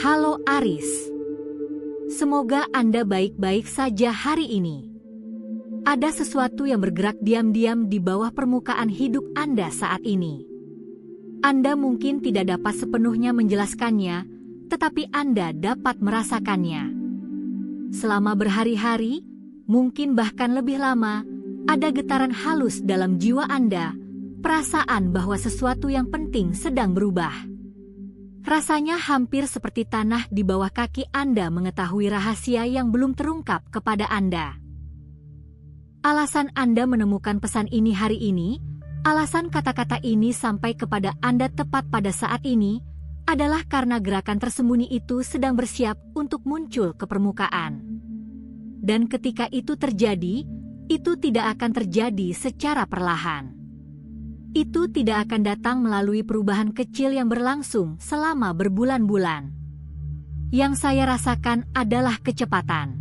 Halo Aries, semoga Anda baik-baik saja hari ini. Ada sesuatu yang bergerak diam-diam di bawah permukaan hidup Anda saat ini. Anda mungkin tidak dapat sepenuhnya menjelaskannya, tetapi Anda dapat merasakannya. Selama berhari-hari, mungkin bahkan lebih lama, ada getaran halus dalam jiwa Anda, perasaan bahwa sesuatu yang penting sedang berubah. Rasanya hampir seperti tanah di bawah kaki Anda mengetahui rahasia yang belum terungkap kepada Anda. Alasan Anda menemukan pesan ini hari ini, alasan kata-kata ini sampai kepada Anda tepat pada saat ini, adalah karena gerakan tersembunyi itu sedang bersiap untuk muncul ke permukaan. Dan ketika itu terjadi, itu tidak akan terjadi secara perlahan. Itu tidak akan datang melalui perubahan kecil yang berlangsung selama berbulan-bulan. Yang saya rasakan adalah kecepatan.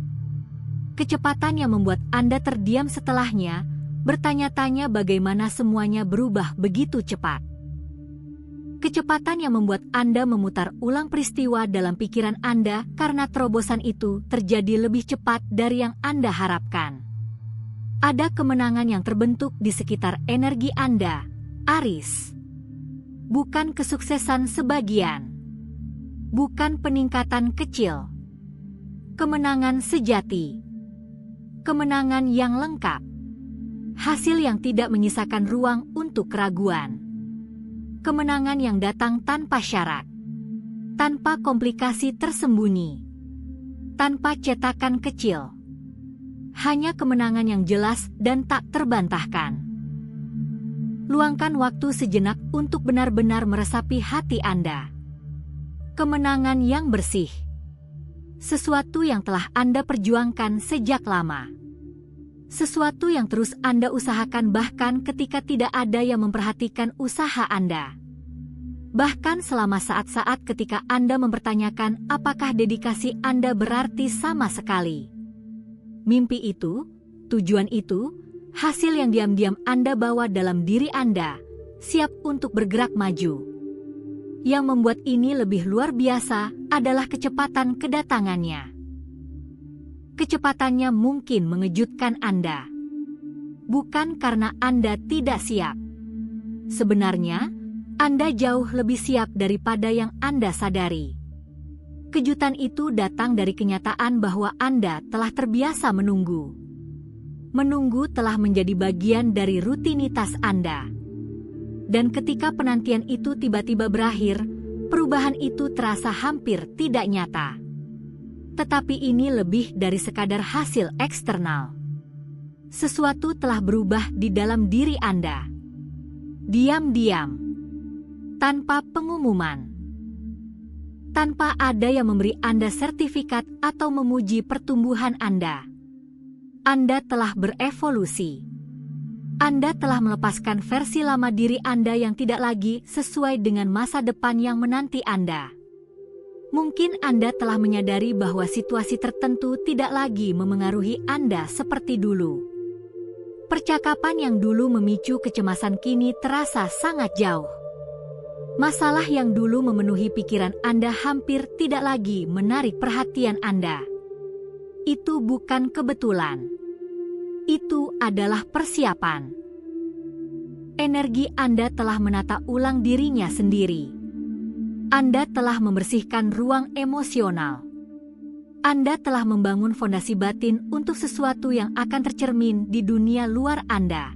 Kecepatan yang membuat Anda terdiam setelahnya, bertanya-tanya bagaimana semuanya berubah begitu cepat. Kecepatan yang membuat Anda memutar ulang peristiwa dalam pikiran Anda karena terobosan itu terjadi lebih cepat dari yang Anda harapkan. Ada kemenangan yang terbentuk di sekitar energi Anda, Aries. Bukan kesuksesan sebagian. Bukan peningkatan kecil. Kemenangan sejati. Kemenangan yang lengkap. Hasil yang tidak menyisakan ruang untuk keraguan. Kemenangan yang datang tanpa syarat. Tanpa komplikasi tersembunyi. Tanpa cetakan kecil. Hanya kemenangan yang jelas dan tak terbantahkan. Luangkan waktu sejenak untuk benar-benar meresapi hati Anda. Kemenangan yang bersih. Sesuatu yang telah Anda perjuangkan sejak lama. Sesuatu yang terus Anda usahakan bahkan ketika tidak ada yang memperhatikan usaha Anda. Bahkan selama saat-saat ketika Anda mempertanyakan apakah dedikasi Anda berarti sama sekali. Mimpi itu, tujuan itu, hasil yang diam-diam Anda bawa dalam diri Anda, siap untuk bergerak maju. Yang membuat ini lebih luar biasa adalah kecepatan kedatangannya. Kecepatannya mungkin mengejutkan Anda. Bukan karena Anda tidak siap. Sebenarnya, Anda jauh lebih siap daripada yang Anda sadari. Kejutan itu datang dari kenyataan bahwa Anda telah terbiasa menunggu. Menunggu telah menjadi bagian dari rutinitas Anda. Dan ketika penantian itu tiba-tiba berakhir, perubahan itu terasa hampir tidak nyata. Tetapi ini lebih dari sekadar hasil eksternal. Sesuatu telah berubah di dalam diri Anda. Diam-diam. Tanpa pengumuman. Tanpa ada yang memberi Anda sertifikat atau memuji pertumbuhan Anda. Anda telah berevolusi. Anda telah melepaskan versi lama diri Anda yang tidak lagi sesuai dengan masa depan yang menanti Anda. Mungkin Anda telah menyadari bahwa situasi tertentu tidak lagi memengaruhi Anda seperti dulu. Percakapan yang dulu memicu kecemasan kini terasa sangat jauh. Masalah yang dulu memenuhi pikiran Anda hampir tidak lagi menarik perhatian Anda. Itu bukan kebetulan. Itu adalah persiapan. Energi Anda telah menata ulang dirinya sendiri. Anda telah membersihkan ruang emosional. Anda telah membangun fondasi batin untuk sesuatu yang akan tercermin di dunia luar Anda.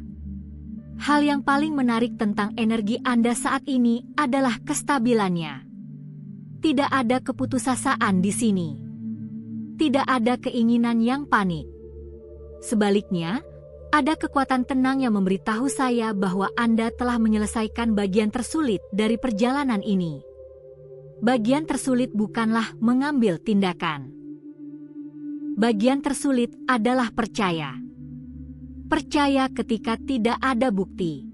Hal yang paling menarik tentang energi Anda saat ini adalah kestabilannya. Tidak ada keputusasaan di sini. Tidak ada keinginan yang panik. Sebaliknya, ada kekuatan tenang yang memberitahu saya bahwa Anda telah menyelesaikan bagian tersulit dari perjalanan ini. Bagian tersulit bukanlah mengambil tindakan. Bagian tersulit adalah percaya. Percaya ketika tidak ada bukti.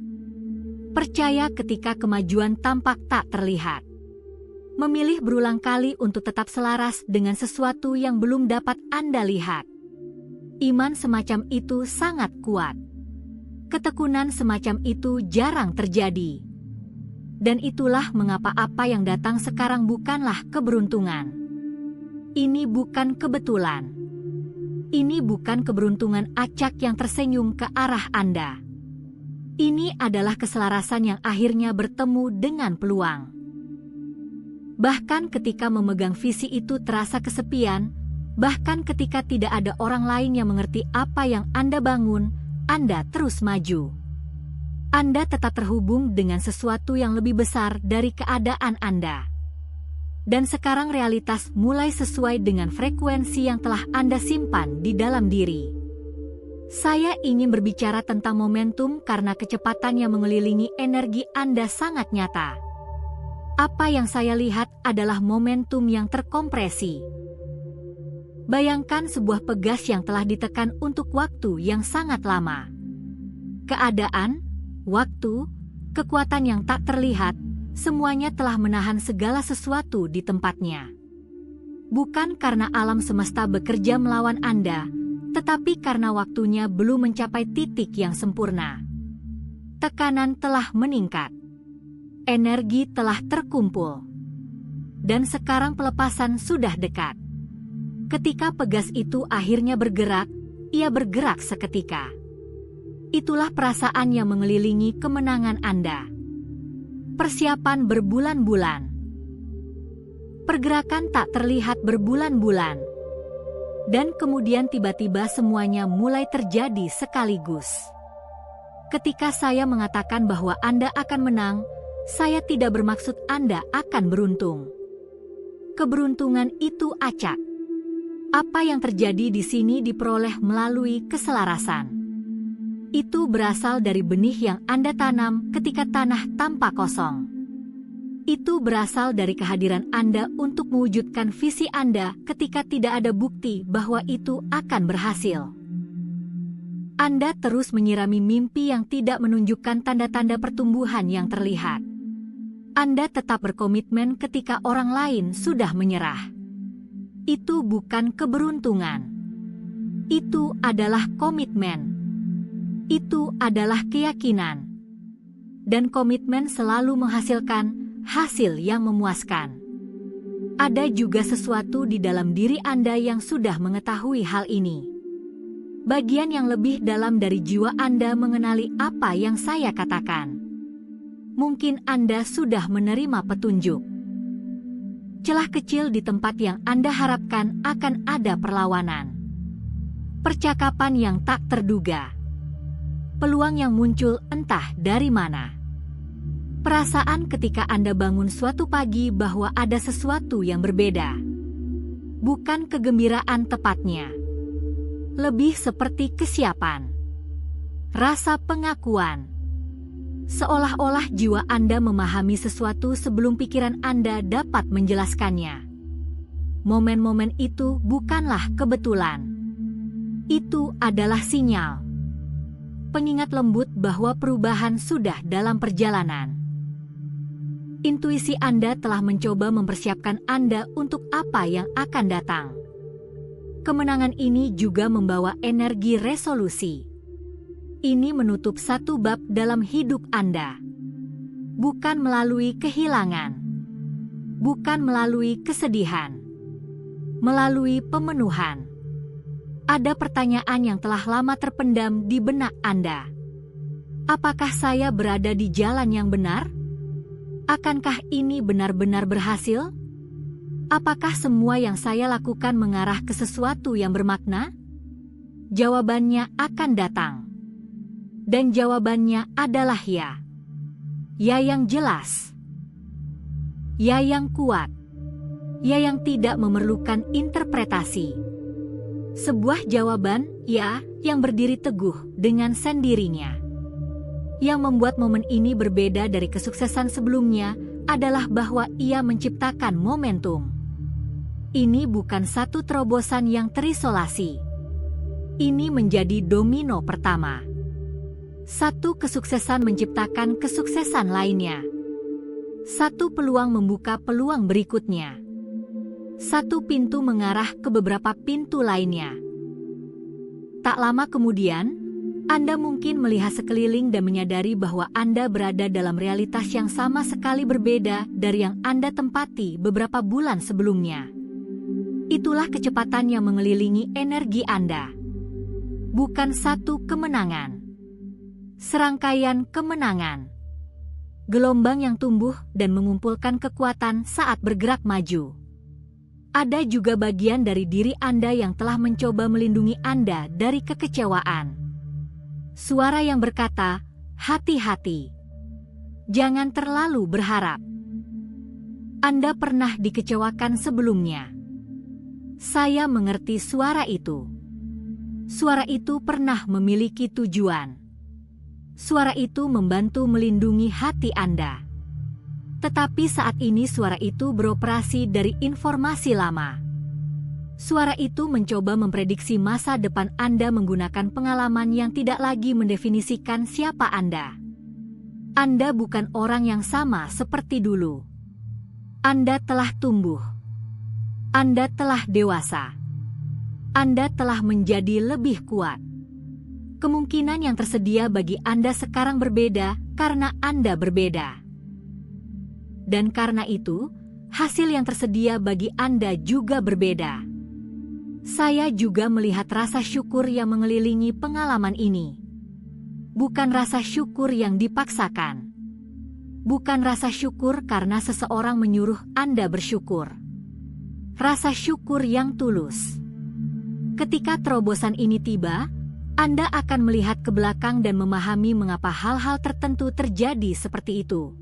Percaya ketika kemajuan tampak tak terlihat. Memilih berulang kali untuk tetap selaras dengan sesuatu yang belum dapat Anda lihat. Iman semacam itu sangat kuat. Ketekunan semacam itu jarang terjadi. Dan itulah mengapa apa yang datang sekarang bukanlah keberuntungan. Ini bukan kebetulan. Ini bukan keberuntungan acak yang tersenyum ke arah Anda. Ini adalah keselarasan yang akhirnya bertemu dengan peluang. Bahkan ketika memegang visi itu terasa kesepian, bahkan ketika tidak ada orang lain yang mengerti apa yang Anda bangun, Anda terus maju. Anda tetap terhubung dengan sesuatu yang lebih besar dari keadaan Anda. Dan sekarang realitas mulai sesuai dengan frekuensi yang telah Anda simpan di dalam diri. Saya ingin berbicara tentang momentum karena kecepatan yang mengelilingi energi Anda sangat nyata. Apa yang saya lihat adalah momentum yang terkompresi. Bayangkan sebuah pegas yang telah ditekan untuk waktu yang sangat lama. Keadaan, waktu, kekuatan yang tak terlihat, semuanya telah menahan segala sesuatu di tempatnya. Bukan karena alam semesta bekerja melawan Anda, tetapi karena waktunya belum mencapai titik yang sempurna. Tekanan telah meningkat. Energi telah terkumpul. Dan sekarang pelepasan sudah dekat. Ketika pegas itu akhirnya bergerak, ia bergerak seketika. Itulah perasaan yang mengelilingi kemenangan Anda. Persiapan berbulan-bulan. Pergerakan tak terlihat berbulan-bulan. Dan kemudian tiba-tiba semuanya mulai terjadi sekaligus. Ketika saya mengatakan bahwa Anda akan menang, saya tidak bermaksud Anda akan beruntung. Keberuntungan itu acak. Apa yang terjadi di sini diperoleh melalui keselarasan. Itu berasal dari benih yang Anda tanam ketika tanah tampak kosong. Itu berasal dari kehadiran Anda untuk mewujudkan visi Anda ketika tidak ada bukti bahwa itu akan berhasil. Anda terus menyirami mimpi yang tidak menunjukkan tanda-tanda pertumbuhan yang terlihat. Anda tetap berkomitmen ketika orang lain sudah menyerah. Itu bukan keberuntungan. Itu adalah komitmen. Itu adalah keyakinan. Dan komitmen selalu menghasilkan hasil yang memuaskan. Ada juga sesuatu di dalam diri Anda yang sudah mengetahui hal ini. Bagian yang lebih dalam dari jiwa Anda mengenali apa yang saya katakan. Mungkin Anda sudah menerima petunjuk. Celah kecil di tempat yang Anda harapkan akan ada perlawanan. Percakapan yang tak terduga. Peluang yang muncul entah dari mana. Perasaan ketika Anda bangun suatu pagi bahwa ada sesuatu yang berbeda. Bukan kegembiraan tepatnya. Lebih seperti kesiapan. Rasa pengakuan. Seolah-olah jiwa Anda memahami sesuatu sebelum pikiran Anda dapat menjelaskannya. Momen-momen itu bukanlah kebetulan. Itu adalah sinyal. Pengingat lembut bahwa perubahan sudah dalam perjalanan. Intuisi Anda telah mencoba mempersiapkan Anda untuk apa yang akan datang. Kemenangan ini juga membawa energi resolusi. Ini menutup satu bab dalam hidup Anda. Bukan melalui kehilangan. Bukan melalui kesedihan. Melalui pemenuhan. Ada pertanyaan yang telah lama terpendam di benak Anda. Apakah saya berada di jalan yang benar? Akankah ini benar-benar berhasil? Apakah semua yang saya lakukan mengarah ke sesuatu yang bermakna? Jawabannya akan datang. Dan jawabannya adalah ya. Ya yang jelas. Ya yang kuat. Ya yang tidak memerlukan interpretasi. Sebuah jawaban, ya, yang berdiri teguh dengan sendirinya. Yang membuat momen ini berbeda dari kesuksesan sebelumnya adalah bahwa ia menciptakan momentum. Ini bukan satu terobosan yang terisolasi. Ini menjadi domino pertama. Satu kesuksesan menciptakan kesuksesan lainnya. Satu peluang membuka peluang berikutnya. Satu pintu mengarah ke beberapa pintu lainnya. Tak lama kemudian, Anda mungkin melihat sekeliling dan menyadari bahwa Anda berada dalam realitas yang sama sekali berbeda dari yang Anda tempati beberapa bulan sebelumnya. Itulah kecepatan yang mengelilingi energi Anda. Bukan satu kemenangan. Serangkaian kemenangan. Gelombang yang tumbuh dan mengumpulkan kekuatan saat bergerak maju. Ada juga bagian dari diri Anda yang telah mencoba melindungi Anda dari kekecewaan. Suara yang berkata, hati-hati. Jangan terlalu berharap. Anda pernah dikecewakan sebelumnya. Saya mengerti suara itu. Suara itu pernah memiliki tujuan. Suara itu membantu melindungi hati Anda. Tetapi saat ini suara itu beroperasi dari informasi lama. Suara itu mencoba memprediksi masa depan Anda menggunakan pengalaman yang tidak lagi mendefinisikan siapa Anda. Anda bukan orang yang sama seperti dulu. Anda telah tumbuh. Anda telah dewasa. Anda telah menjadi lebih kuat. Kemungkinan yang tersedia bagi Anda sekarang berbeda karena Anda berbeda. Dan karena itu, hasil yang tersedia bagi Anda juga berbeda. Saya juga melihat rasa syukur yang mengelilingi pengalaman ini. Bukan rasa syukur yang dipaksakan. Bukan rasa syukur karena seseorang menyuruh Anda bersyukur. Rasa syukur yang tulus. Ketika terobosan ini tiba, Anda akan melihat ke belakang dan memahami mengapa hal-hal tertentu terjadi seperti itu.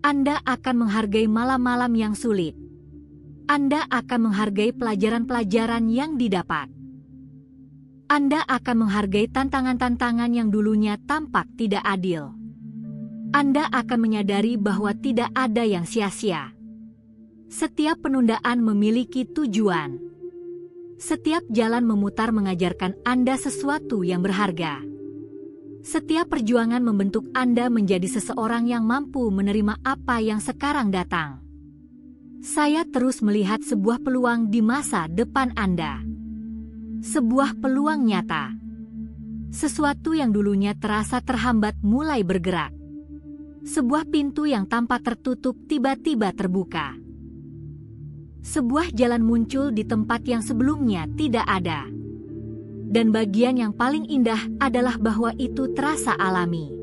Anda akan menghargai malam-malam yang sulit. Anda akan menghargai pelajaran-pelajaran yang didapat. Anda akan menghargai tantangan-tantangan yang dulunya tampak tidak adil. Anda akan menyadari bahwa tidak ada yang sia-sia. Setiap penundaan memiliki tujuan. Setiap jalan memutar mengajarkan Anda sesuatu yang berharga. Setiap perjuangan membentuk Anda menjadi seseorang yang mampu menerima apa yang sekarang datang. Saya terus melihat sebuah peluang di masa depan Anda. Sebuah peluang nyata. Sesuatu yang dulunya terasa terhambat mulai bergerak. Sebuah pintu yang tampak tertutup tiba-tiba terbuka. Sebuah jalan muncul di tempat yang sebelumnya tidak ada. Dan bagian yang paling indah adalah bahwa itu terasa alami.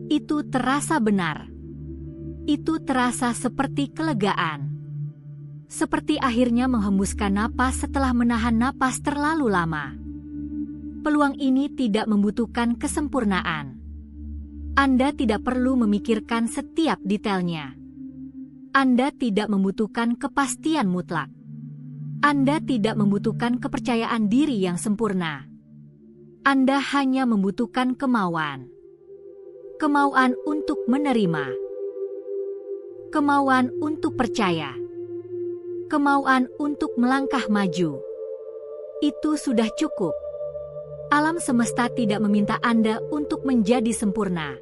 Itu terasa benar. Itu terasa seperti kelegaan. Seperti akhirnya menghembuskan napas setelah menahan napas terlalu lama. Peluang ini tidak membutuhkan kesempurnaan. Anda tidak perlu memikirkan setiap detailnya. Anda tidak membutuhkan kepastian mutlak. Anda tidak membutuhkan kepercayaan diri yang sempurna. Anda hanya membutuhkan kemauan. Kemauan untuk menerima. Kemauan untuk percaya. Kemauan untuk melangkah maju. Itu sudah cukup. Alam semesta tidak meminta Anda untuk menjadi sempurna.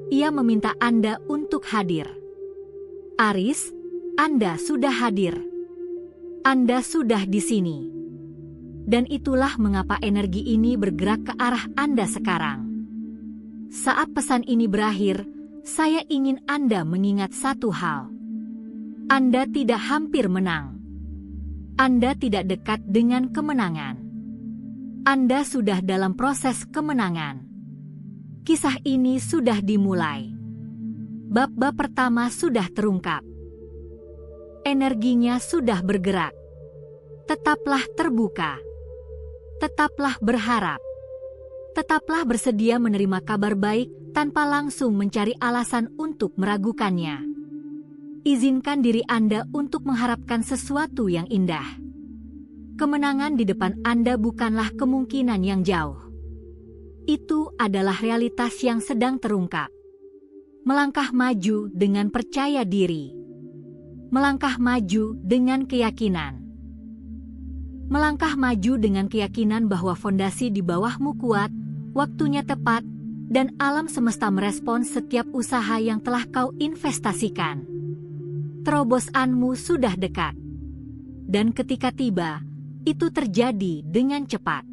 Ia meminta Anda untuk hadir. Aries, Anda sudah hadir. Anda sudah di sini. Dan itulah mengapa energi ini bergerak ke arah Anda sekarang. Saat pesan ini berakhir, saya ingin Anda mengingat satu hal. Anda tidak hampir menang. Anda tidak dekat dengan kemenangan. Anda sudah dalam proses kemenangan. Kisah ini sudah dimulai. Bab-bab pertama sudah terungkap. Energinya sudah bergerak. Tetaplah terbuka. Tetaplah berharap. Tetaplah bersedia menerima kabar baik tanpa langsung mencari alasan untuk meragukannya. Izinkan diri Anda untuk mengharapkan sesuatu yang indah. Kemenangan di depan Anda bukanlah kemungkinan yang jauh. Itu adalah realitas yang sedang terungkap. Melangkah maju dengan percaya diri. Melangkah maju dengan keyakinan. Melangkah maju dengan keyakinan bahwa fondasi di bawahmu kuat, waktunya tepat, dan alam semesta merespons setiap usaha yang telah kau investasikan. Terobosanmu sudah dekat. Dan ketika tiba, itu terjadi dengan cepat.